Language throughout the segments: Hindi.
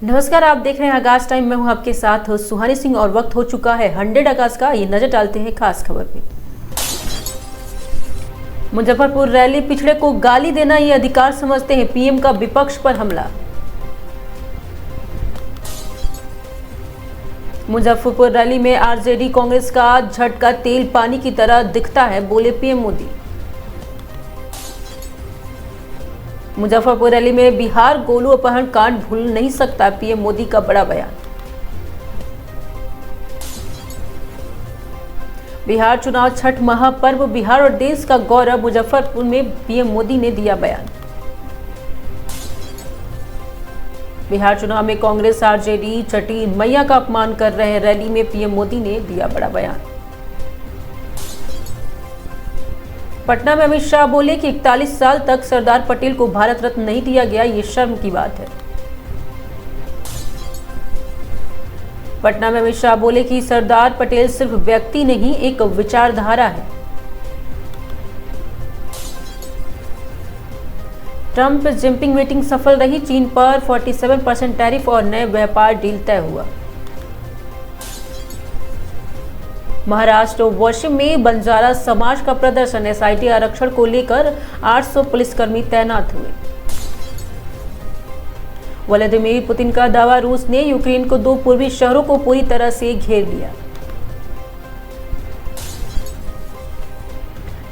नमस्कार, आप देख रहे हैं आगाज टाइम। मैं हूं आपके साथ सुहानी सिंह और वक्त हो चुका है 100 आगाज का। ये नजर डालते हैं खास खबर पे। मुजफ्फरपुर रैली, पिछड़े को गाली देना ये अधिकार समझते हैं, पीएम का विपक्ष पर हमला। मुजफ्फरपुर रैली में आरजेडी कांग्रेस का झटका तेल पानी की तरह दिखता है, बोले पीएम मोदी। मुजफ्फरपुर रैली में बिहार गोलू अपहरण कांड भूल नहीं सकता, पीएम मोदी का बड़ा बयान। बिहार चुनाव छठ महापर्व, बिहार और देश का गौरव, मुजफ्फरपुर में पीएम मोदी ने दिया बयान। बिहार चुनाव में कांग्रेस आरजेडी छठी मैया का अपमान कर रहे हैं, रैली में पीएम मोदी ने दिया बड़ा बयान। पटना में अमित शाह बोले कि 41 साल तक सरदार पटेल को भारत रत्न नहीं दिया गया, ये शर्म की बात है। पटना में अमित शाह बोले कि सरदार पटेल सिर्फ व्यक्ति नहीं, एक विचारधारा है। ट्रंप जिनपिंग मीटिंग सफल रही, चीन पर 47% टैरिफ और नए व्यापार डील तय हुआ। महाराष्ट्र वाशिम में बंजारा समाज का प्रदर्शन, एसआईटी आरक्षण को लेकर 800 पुलिसकर्मी तैनात हुए। व्लादिमीर पुतिन का दावा, रूस ने यूक्रेन को 2 पूर्वी शहरों को पूरी तरह से घेर लिया।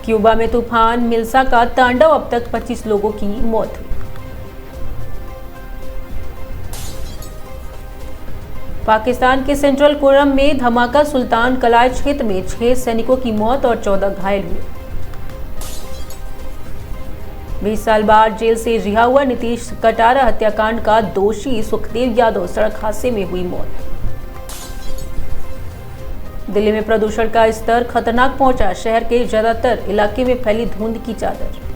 क्यूबा में तूफान मिल्सा का तांडव, अब तक 25 लोगों की मौत हुई। पाकिस्तान के सेंट्रल कोरम में धमाका, सुल्तान कलाय क्षेत्र में 6 सैनिकों की मौत और 14 घायल हुए। 20 साल बाद जेल से रिहा हुआ नीतीश कटारा हत्याकांड का दोषी सुखदेव यादव, सड़क हादसे में हुई मौत। दिल्ली में प्रदूषण का स्तर खतरनाक पहुंचा, शहर के ज्यादातर इलाके में फैली धुंध की चादर।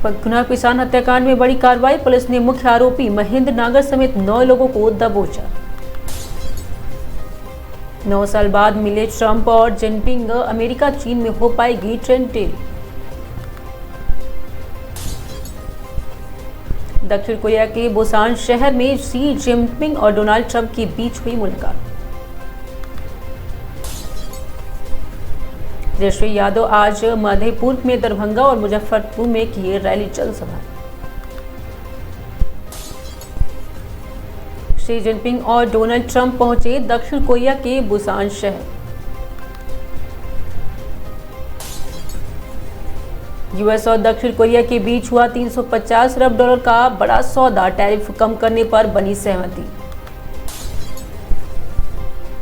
गुना किसान हत्याकांड में बड़ी कार्रवाई, पुलिस ने मुख्य आरोपी महेंद्र नागर समेत 9 लोगों को दबोचा। 9 साल बाद मिले ट्रंप और जिनपिंग, अमेरिका चीन में हो पाएगी ट्रेड डील। दक्षिण कोरिया के बुसान शहर में शी जिनपिंग और डोनाल्ड ट्रंप के बीच हुई मुलाकात। तेजस्वी यादव आज मधेपुर में, दरभंगा और मुजफ्फरपुर में किए रैली जनसभा। शी जिनपिंग और डोनाल्ड ट्रंप पहुंचे दक्षिण कोरिया के बुसान शहर। यूएस और दक्षिण कोरिया के बीच हुआ $350 अरब का बड़ा सौदा, टैरिफ कम करने पर बनी सहमति।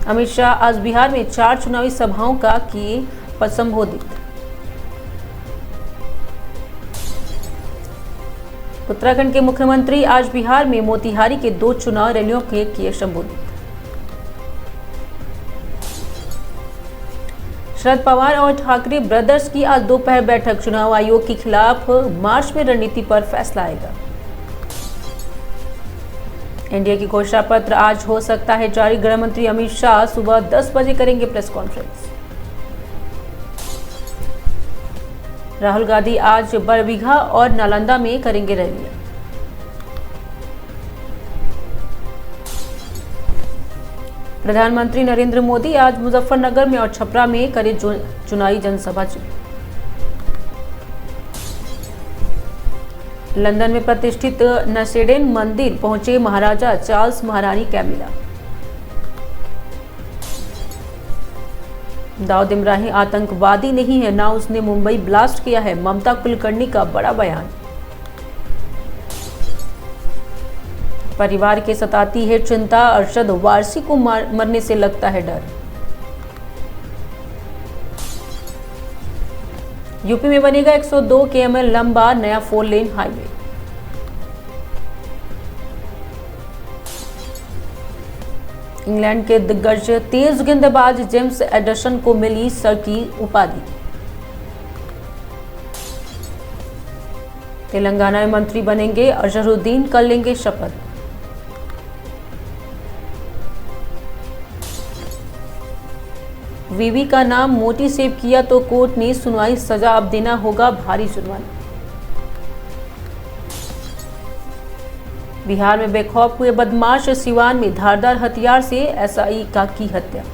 अमित शाह आज बिहार में 4 चुनावी सभाओं का किए संबोधित। उत्तराखंड के मुख्यमंत्री आज बिहार में मोतिहारी के 2 चुनाव रैलियों के किए संबोधित। शरद पवार और ठाकरे ब्रदर्स की आज दोपहर बैठक, चुनाव आयोग के खिलाफ मार्च में रणनीति पर फैसला आएगा। एनडीए की घोषणा पत्र आज हो सकता है जारी, गृह मंत्री अमित शाह सुबह 10 बजे करेंगे प्रेस कॉन्फ्रेंस। राहुल गांधी आज बरबीघा और नालंदा में करेंगे रैलियां। प्रधानमंत्री नरेंद्र मोदी आज मुजफ्फरनगर में और छपरा में करे चुनावी जनसभा। लंदन में प्रतिष्ठित नसेडेन मंदिर पहुंचे महाराजा चार्ल्स, महारानी कैमिला। दाऊद इब्राहिम आतंकवादी नहीं है, ना उसने मुंबई ब्लास्ट किया है, ममता कुलकर्णी का बड़ा बयान। परिवार के सताती है चिंता, अरशद वारसी को मरने से लगता है डर। यूपी में बनेगा 102 km लंबा नया 4 लेन हाईवे। इंग्लैंड के दिग्गज तेज गेंदबाज जेम्स एंडरसन को मिली सर की उपाधि। तेलंगाना में मंत्री बनेंगे अजहरुद्दीन, कर लेंगे शपथ। वीवी का नाम मोटी सेव किया तो कोर्ट ने सुनवाई, सजा अब देना होगा भारी जुर्माना। बिहार में बेखौफ हुए बदमाश, सिवान में धारदार हथियार से एसआई का की हत्या।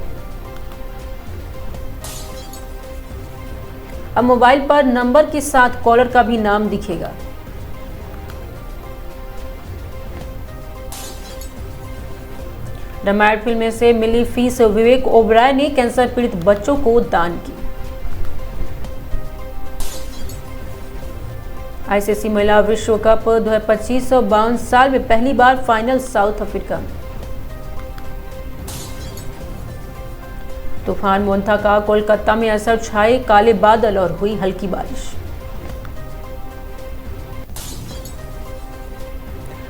अब मोबाइल पर नंबर के साथ कॉलर का भी नाम दिखेगा। रामायण फिल्म से मिली फीस विवेक ओबराय ने कैंसर पीड़ित बच्चों को दान की। आईसीसी महिला विश्व कप 2025 52 साल में पहली बार फाइनल साउथ अफ्रीका में। तूफान मोंथा का कोलकाता में असर, छाए काले बादल और हुई हल्की बारिश।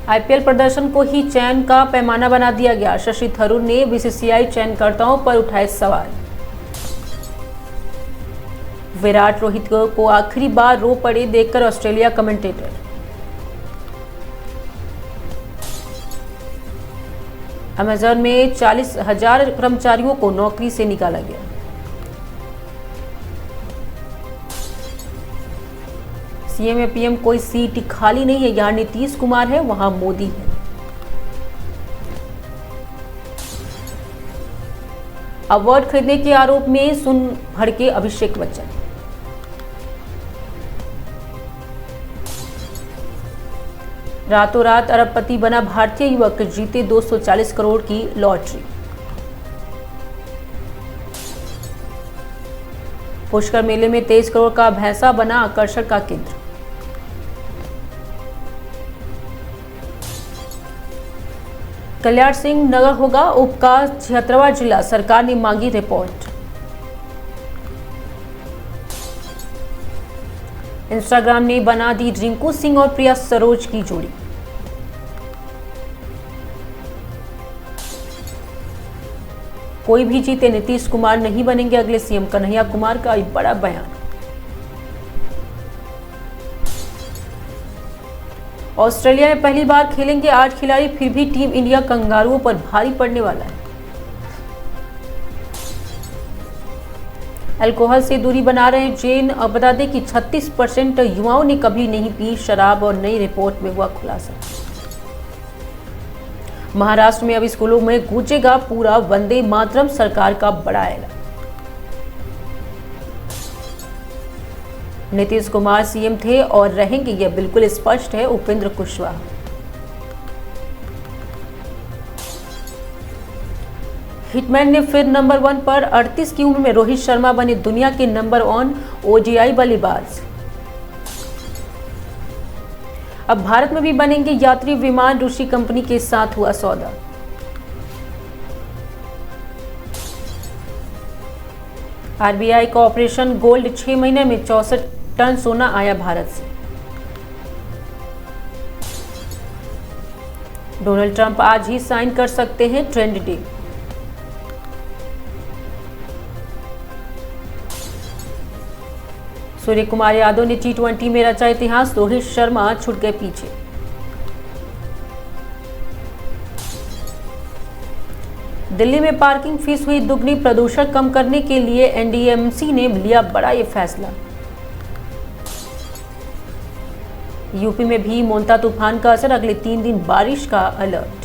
आईपीएल प्रदर्शन को ही चयन का पैमाना बना दिया गया। शशि थरूर ने बीसीसीआई चयनकर्ताओं पर उठाए सवाल। विराट रोहित को आखिरी बार रो पड़े देखकर ऑस्ट्रेलिया कमेंटेटर। अमेजन में 40,000 कर्मचारियों को नौकरी से निकाला गया। सीएम या पीएम कोई सीट खाली नहीं है, यहां नीतीश कुमार है, वहां मोदी है। अवार्ड खरीदने के आरोप में सुन भड़के अभिषेक बच्चन। रातों रात अरबपति बना भारतीय युवक, जीते 240 करोड़ की लॉटरी। पुष्कर मेले में 23 करोड़ का भैंसा बना आकर्षण का केंद्र। कल्याण सिंह नगर होगा उप का 76वां जिला, सरकार ने मांगी रिपोर्ट। इंस्टाग्राम ने बना दी रिंकू सिंह और प्रिया सरोज की जोड़ी। कोई भी जीते नीतीश कुमार नहीं बनेंगे अगले सीएम, कन्हैया कुमार का एक बड़ा बयान। ऑस्ट्रेलिया में पहली बार खेलेंगे 8 खिलाड़ी, फिर भी टीम इंडिया कंगारुओं पर भारी पड़ने वाला है। अल्कोहल से दूरी बना रहे जैन। अब बता दें कि 36% युवाओं ने कभी नहीं पी शराब और नई रिपोर्ट में हुआ खुलासा। महाराष्ट्र में अब स्कूलों में गूंजेगा पूरा वंदे मातरम, सरकार का बड़ा ऐलान। नीतीश कुमार सीएम थे और रहेंगे, यह बिल्कुल स्पष्ट है, उपेंद्र कुशवाहा। हिटमैन ने फिर नंबर 1 पर 38 की उम्र में रोहित शर्मा बने दुनिया के नंबर 1 ओडीआई बल्लेबाज। अब भारत में भी बनेंगे यात्री विमान, रूसी कंपनी के साथ हुआ सौदा। आरबीआई का ऑपरेशन गोल्ड, 6 महीने में 64 टन सोना आया भारत से। डोनाल्ड ट्रंप आज ही साइन कर सकते हैं ट्रेंड डील। सूर्य कुमार यादव ने T20 में रचा इतिहास, रोहित शर्मा छूट गए पीछे। दिल्ली में पार्किंग फीस हुई दुगनी, प्रदूषण कम करने के लिए एनडीएमसी ने लिया बड़ा ये फैसला। यूपी में भी मोंता तूफान का असर, अगले 3 दिन बारिश का अलर्ट।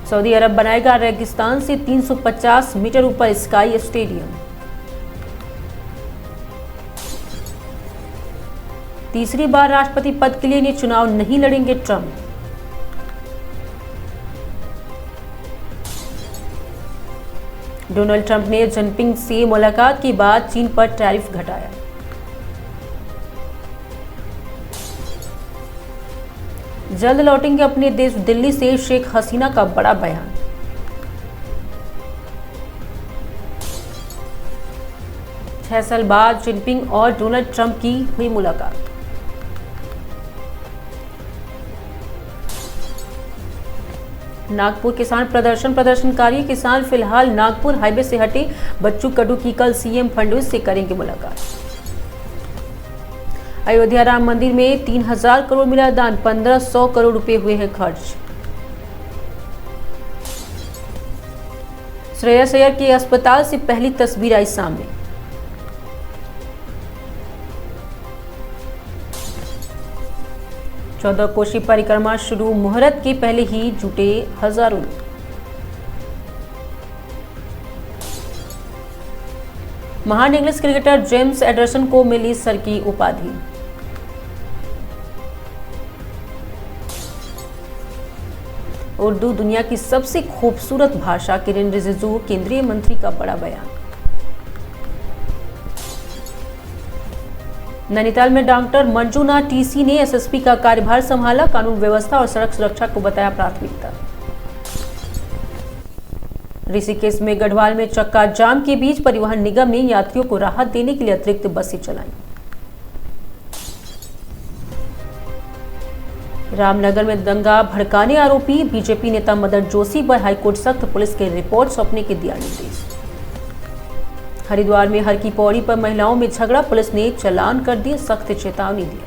सऊदी अरब बनाएगा रेगिस्तान से 350 मीटर ऊपर स्काई स्टेडियम। तीसरी बार राष्ट्रपति पद के लिए चुनाव नहीं लड़ेंगे ट्रंप। डोनाल्ड ट्रंप ने जिनपिंग से मुलाकात के बाद चीन पर टैरिफ घटाया। जल्द लौटेंगे अपने देश, दिल्ली से शेख हसीना का बड़ा बयान। छह साल बाद जिनपिंग और डोनाल्ड ट्रंप की हुई मुलाकात। नागपुर किसान प्रदर्शनकारी किसान फिलहाल नागपुर हाईवे से हटे। बच्चू कडू की कल सीएम फडणवीस से करेंगे मुलाकात। अयोध्या राम मंदिर में 3000 करोड़ मिला दान, 1500 करोड़ रुपए हुए हैं खर्च। श्रेयस अय्यर के अस्पताल से पहली तस्वीर आई सामने। 14 कोशी परिक्रमा शुरू, मुहूर्त के पहले ही जुटे हजारों लोग। महान इंग्लिश क्रिकेटर जेम्स एंडरसन को मिली सर की उपाधि। उर्दू दुनिया की सबसे खूबसूरत भाषा, किरेन रिजिजू, केंद्रीय मंत्री का बड़ा बयान। नैनीताल में डॉक्टर मंजूनाथ टीसी ने एसएसपी का कार्यभार संभाला, कानून व्यवस्था और सड़क सुरक्षा को बताया प्राथमिकता। ऋषिकेश में गढ़वाल में चक्का जाम के बीच परिवहन निगम ने यात्रियों को राहत देने के लिए अतिरिक्त बसें चलाई। रामनगर में दंगा भड़काने आरोपी बीजेपी नेता मदन जोशी पर हाईकोर्ट सख्त, पुलिस के रिपोर्ट सौंपने के दिया निर्देश। हरिद्वार में हर की पौड़ी पर महिलाओं में झगड़ा, पुलिस ने चालान कर दिए, सख्त चेतावनी दी।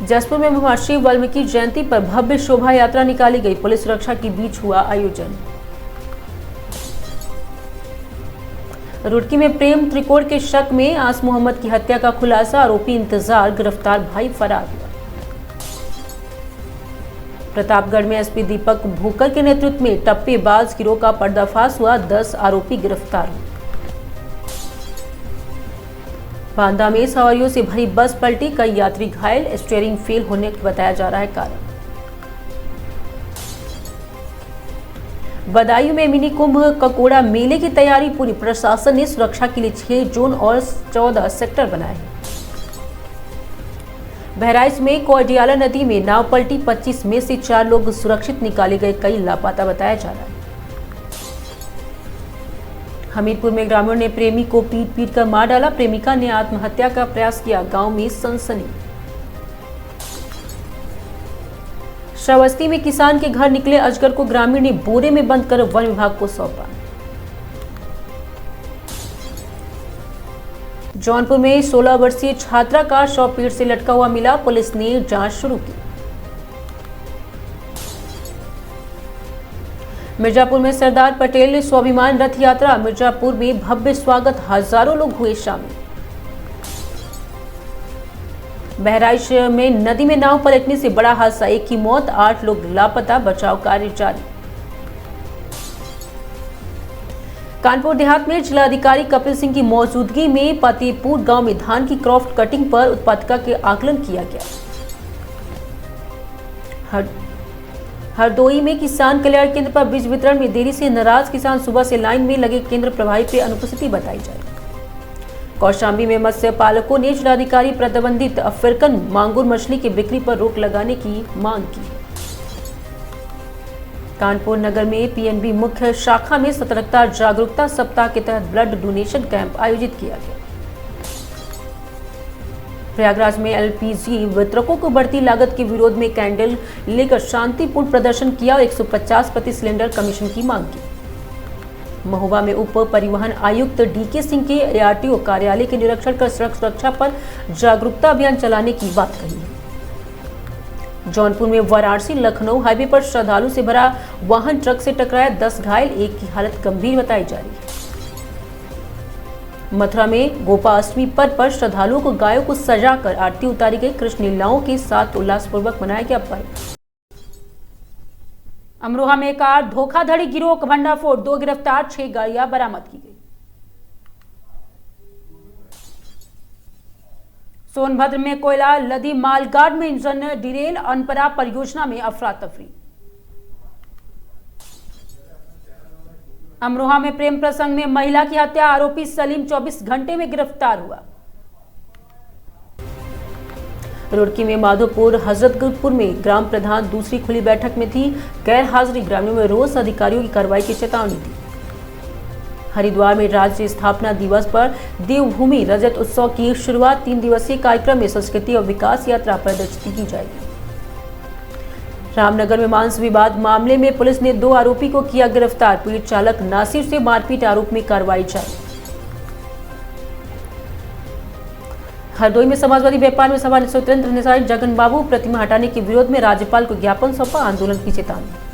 जसपुर में महर्षि वाल्मीकि जयंती पर भव्य शोभा यात्रा निकाली गई, पुलिस सुरक्षा के बीच हुआ आयोजन। रुड़की में प्रेम त्रिकोण के शक में आस मोहम्मद की हत्या का खुलासा, आरोपी इंतजार, गिरफ्तार भाई फरार हुआ। प्रतापगढ़ में एसपी दीपक भूकर के नेतृत्व में टप्पेबाज गिरोह का पर्दाफाश हुआ, 10 आरोपी गिरफ्तार हुए। बांदा में सवारियों से भरी बस पलटी, कई यात्री घायल, स्टीयरिंग फेल होने का बताया जा रहा है कारण। बदायूं में मिनी कुंभ ककोड़ा मेले की तैयारी पूरी, प्रशासन ने सुरक्षा के लिए 6 जोन और 14 सेक्टर बनाए हैं। बहराइच में कोयडियाला नदी में नाव पलटी, 25 में से 4 लोग सुरक्षित निकाले गए, कई लापता बताया जा रहा है। हमीरपुर में ग्रामीणों ने प्रेमी को पीट कर मार डाला, प्रेमिका ने आत्महत्या का प्रयास किया, गांव में सनसनी। श्रावस्ती में किसान के घर निकले अजगर को ग्रामीण ने बोरे में बंद कर वन विभाग को सौंपा। जौनपुर में 16 वर्षीय छात्रा का शव पेड़ से लटका हुआ मिला, पुलिस ने जांच शुरू की। मिर्जापुर में सरदार पटेल स्वाभिमान रथ यात्रा, मिर्जापुर में भव्य स्वागत, हजारों लोग हुए शामिल। बहराइच में नदी में नाव पलटने से बड़ा हादसा, 1 की मौत, 8 लोग लापता, बचाव कार्य जारी। कानपुर देहात में जिलाधिकारी कपिल सिंह की मौजूदगी में फतेहपुर गांव में धान की क्रॉफ्ट कटिंग पर उत्पादकता के आकलन किया गया। हरदोई में किसान कल्याण केंद्र पर बीज वितरण में देरी से नाराज किसान, सुबह से लाइन में लगे, केंद्र प्रभारी पर अनुपस्थिति बताई जाए। कौशाम्बी में मत्स्य पालकों ने जिलाधिकारी प्रतिबंधित अफ्रीकन मांगुर मछली की बिक्री पर रोक लगाने की मांग की। कानपुर नगर में पीएनबी मुख्य शाखा में सतर्कता जागरूकता सप्ताह के तहत ब्लड डोनेशन कैंप आयोजित किया गया। प्रयागराज में एलपीजी वितरकों को बढ़ती लागत के विरोध में कैंडल लेकर शांतिपूर्ण प्रदर्शन किया और 150 प्रति सिलेंडर कमीशन की मांग की। महोबा में उप परिवहन आयुक्त डीके सिंह के एआरटीओ कार्यालय के निरीक्षण कर सड़क सुरक्षा पर जागरूकता अभियान चलाने की बात कही है। जौनपुर में वाराणसी लखनऊ हाईवे पर श्रद्धालु से भरा वाहन ट्रक से टकराया, 10 घायल, 1 की हालत गंभीर बताई जा रही है। मथुरा में गोपाष्टमी पर्व पर श्रद्धालुओं को गायों को सजाकर आरती उतारी गई, कृष्ण लीलाओं के साथ उल्लासपूर्वक मनाया गया पर्व। अमरोहा में कार धोखाधड़ी गिरोह का भंडाफोड़, 2 गिरफ्तार, 6 गाड़ियां बरामद की गई। सोनभद्र में कोयला लदी मालगाड़ में इंजन डिरेल, अनपरा परियोजना में अफरा तफरी। अमरोहा में प्रेम प्रसंग में महिला की हत्या, आरोपी सलीम 24 घंटे में गिरफ्तार हुआ। रुड़की में माधोपुर हजरतपुर में ग्राम प्रधान दूसरी खुली बैठक में थी, गैर हाजिरी, ग्रामीणों में रोष, अधिकारियों की कार्रवाई की चेतावनी दी। हरिद्वार में राज्य स्थापना दिवस पर देवभूमि रजत उत्सव की शुरुआत, 3 दिवसीय कार्यक्रम में संस्कृति और विकास यात्रा प्रदर्शित की जाएगी। रामनगर में मांस विवाद मामले में पुलिस ने 2 आरोपी को किया गिरफ्तार, पीड़ित चालक नासिर से मारपीट आरोप में कार्रवाई जारी। हरदोई में समाजवादी व्यापार में सभा स्वतंत्र निशाई जगन बाबू प्रतिमा हटाने के विरोध में राज्यपाल को ज्ञापन सौंपा, आंदोलन की चेतावनी।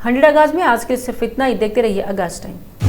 हंड्रेड आगाज में आज के सिर्फ इतना ही, देखते रहिए आगाज टाइम।